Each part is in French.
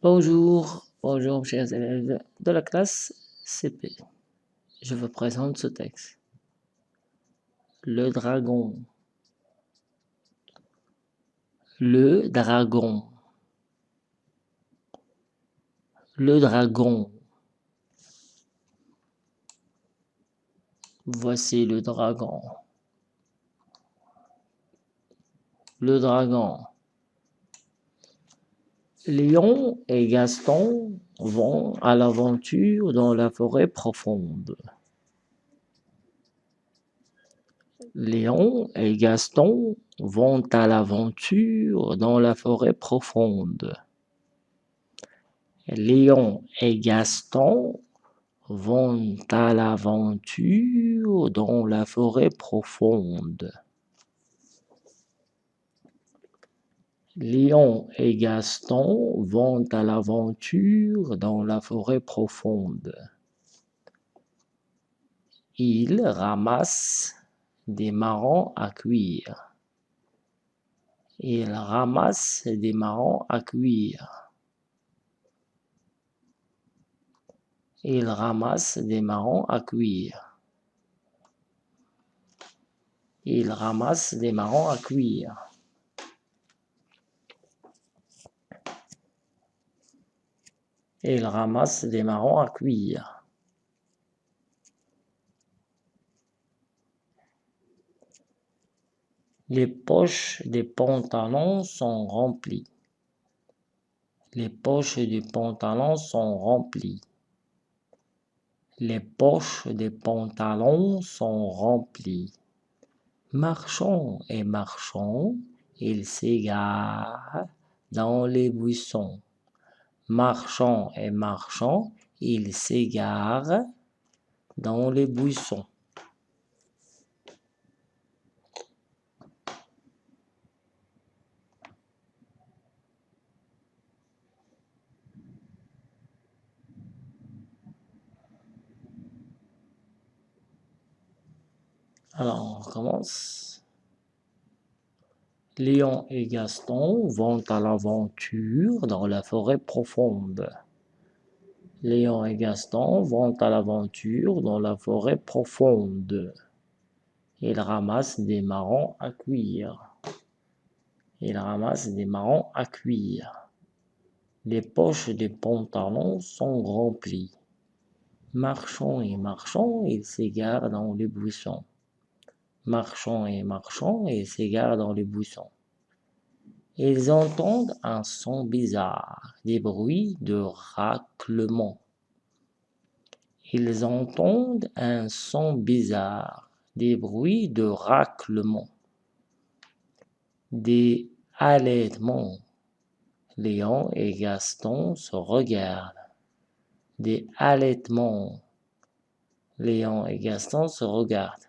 Bonjour chers élèves de la classe CP. Je vous présente ce texte. Le dragon. Le dragon. Le dragon. Voici le dragon. Le dragon. Léon et Gaston vont à l'aventure dans la forêt profonde. Léon et Gaston vont à l'aventure dans la forêt profonde. Léon et Gaston vont à l'aventure dans la forêt profonde. Léon et Gaston vont à l'aventure dans la forêt profonde. Ils ramassent des marrons à cuire. Ils ramassent des marrons à cuire. Ils ramassent des marrons à cuire. Ils ramassent des marrons à cuire. Ils ramassent des marrons à cuire. Les poches des pantalons sont remplies. Les poches des pantalons sont remplies. Les poches des pantalons sont remplies. Marchons et marchons, ils s'égarent dans les buissons. Marchons et marchons, ils s'égarent dans les buissons. Alors, on recommence. Léon et Gaston vont à l'aventure dans la forêt profonde. Léon et Gaston vont à l'aventure dans la forêt profonde. Ils ramassent des marrons à cuire. Ils ramassent des marrons à cuire. Les poches des pantalons sont remplies. Marchons et marchons, ils s'égarent dans les buissons. Marchons et marchons, ils s'égarent dans les buissons. Ils entendent un son bizarre, des bruits de raclement. Ils entendent un son bizarre, des bruits de raclement, des halètements. Léon et Gaston se regardent. Des halètements. Léon et Gaston se regardent.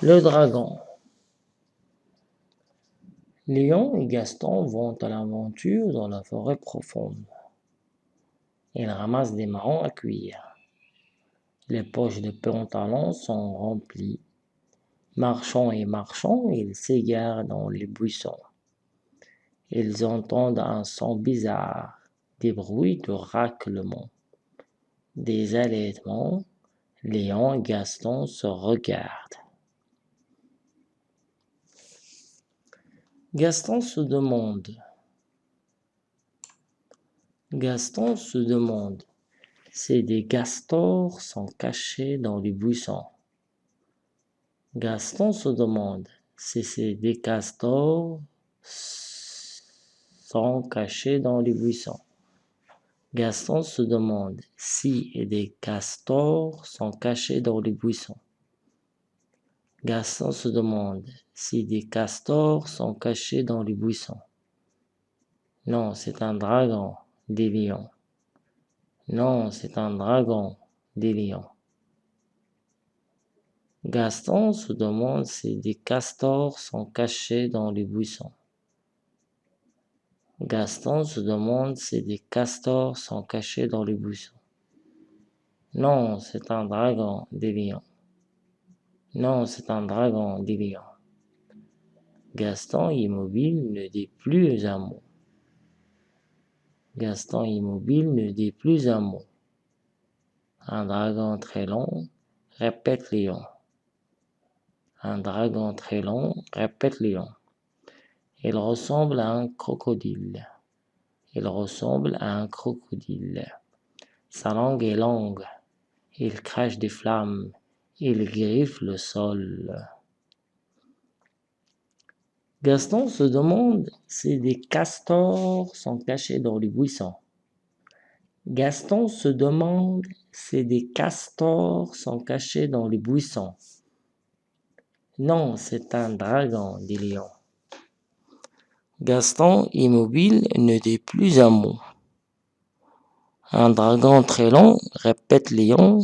Le dragon. Léon et Gaston vont à l'aventure dans la forêt profonde. Ils ramassent des marrons à cuire. Les poches des pantalons sont remplies. Marchant et marchant, ils s'égarent dans les buissons. Ils entendent un son bizarre, des bruits de raclement, des halètements. Léon et Gaston se regardent. Gaston se demande. Gaston se demande. Si des castors sont cachés dans les buissons. Gaston se demande si des castors sont cachés dans les buissons. Gaston se demande si des castors sont cachés dans les buissons. Gaston se demande si des castors sont cachés dans les buissons. Non, c'est un dragon, dit Léon. Non, c'est un dragon, des lions. Gaston se demande si des castors sont cachés dans les buissons. Gaston se demande si des castors sont cachés dans les buissons. Non, c'est un dragon, dit Lion. Non, c'est un dragon, dit Lion. Gaston immobile ne dit plus un mot. Gaston immobile ne dit plus un mot. Un dragon très long, répète Lion. Un dragon très long, répète Lion. Il ressemble à un crocodile. Il ressemble à un crocodile. Sa langue est longue. Il crache des flammes. Il griffe le sol. Gaston se demande si des castors sont cachés dans les buissons. Gaston se demande si des castors sont cachés dans les buissons. Non, c'est un dragon, dit Lion. Gaston, immobile, ne dit plus un mot. Un dragon très long, répète Lion.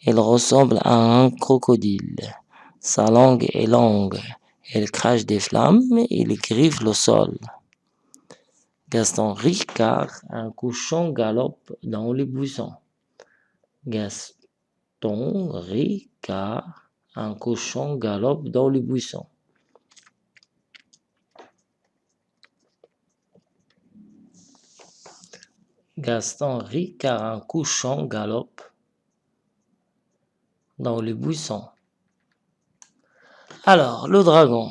Il ressemble à un crocodile. Sa langue est longue. Il crache des flammes. Il griffe le sol. Gaston rit car un cochon galope dans les buissons. Gaston rit car un cochon galope dans les buissons. Gaston rit car un cochon galope dans les buissons. Alors, le dragon.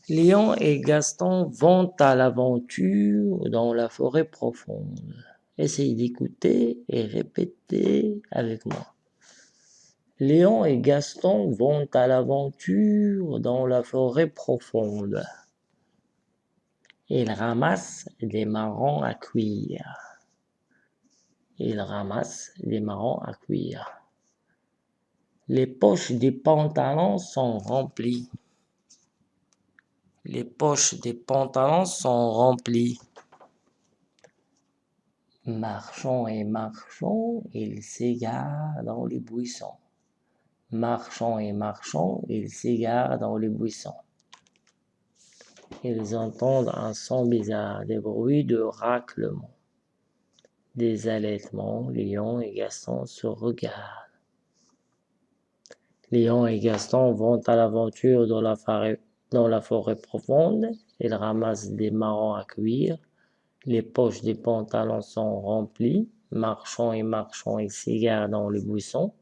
Lion et Gaston vont à l'aventure dans la forêt profonde. Essayez d'écouter et répétez avec moi. Lion et Gaston vont à l'aventure dans la forêt profonde. Ils ramassent des marrons à cuire. Ils ramassent des marrons à cuire. Les poches des pantalons sont remplies. Les poches des pantalons sont remplies. Marchons et marchons, ils s'égarent dans les buissons. Marchons et marchons, ils s'égarent dans les buissons. Ils entendent un son bizarre, des bruits de raclement, des halètements. Lion et Gaston se regardent. Lion et Gaston vont à l'aventure dans la forêt profonde. Ils ramassent des marrons à cuire. Les poches des pantalons sont remplies. Marchons et marchons, ils s'égarent dans les buissons.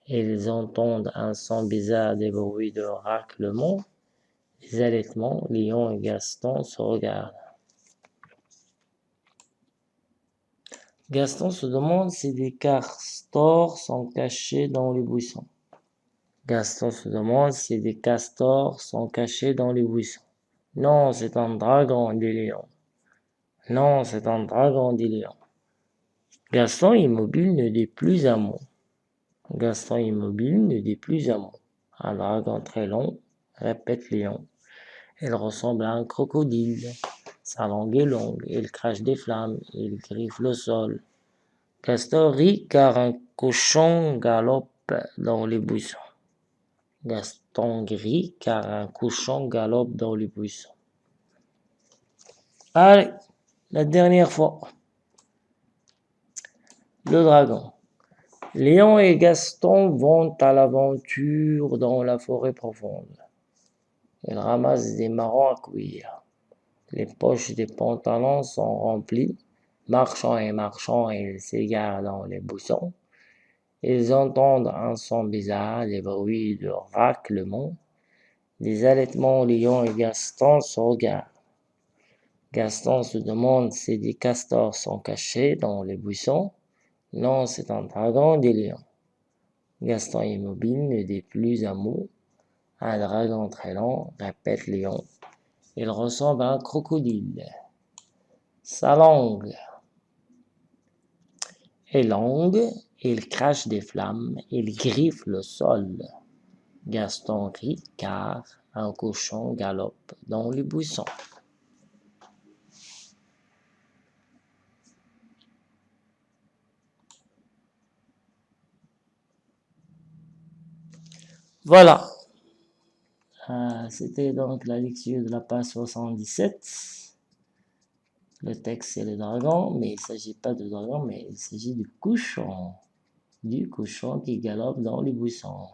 Ils entendent un son bizarre, des bruits de raclement, des halètements. Lion et Gaston se regardent. Gaston se demande si des castors sont cachés dans les buissons. Gaston se demande si des castors sont cachés dans les buissons. Non, c'est un dragon, dit Lion. Non, c'est un dragon, dit Lion. Gaston immobile ne dit plus un mot. Gaston immobile ne dit plus un mot. Un dragon très long, répète Lion. Il ressemble à un crocodile. Sa langue est longue. Il crache des flammes. Il griffe le sol. Gaston rit car un cochon galope dans les buissons. Gaston rit car un cochon galope dans les buissons. Allez, la dernière fois. Le dragon. Lion et Gaston vont à l'aventure dans la forêt profonde. Ils ramassent des marrons à cuire. Les poches des pantalons sont remplies. Marchant et marchant, ils s'égarent dans les buissons. Ils entendent un son bizarre, des bruits de raclement, des halètements. Lion et Gaston se regardent. Gaston se demande si des castors sont cachés dans les buissons. Non, c'est un dragon, dit Lion. Gaston immobile ne dit plus un mot. Un dragon très long, répète Lion. Il ressemble à un crocodile. Sa langue est longue, il crache des flammes, il griffe le sol. Gaston rit car un cochon galope dans les buissons. Voilà. C'était donc la lecture de la page 77. Le texte, c'est le dragon, mais il ne s'agit pas de dragon, mais il s'agit du cochon qui galope dans les buissons.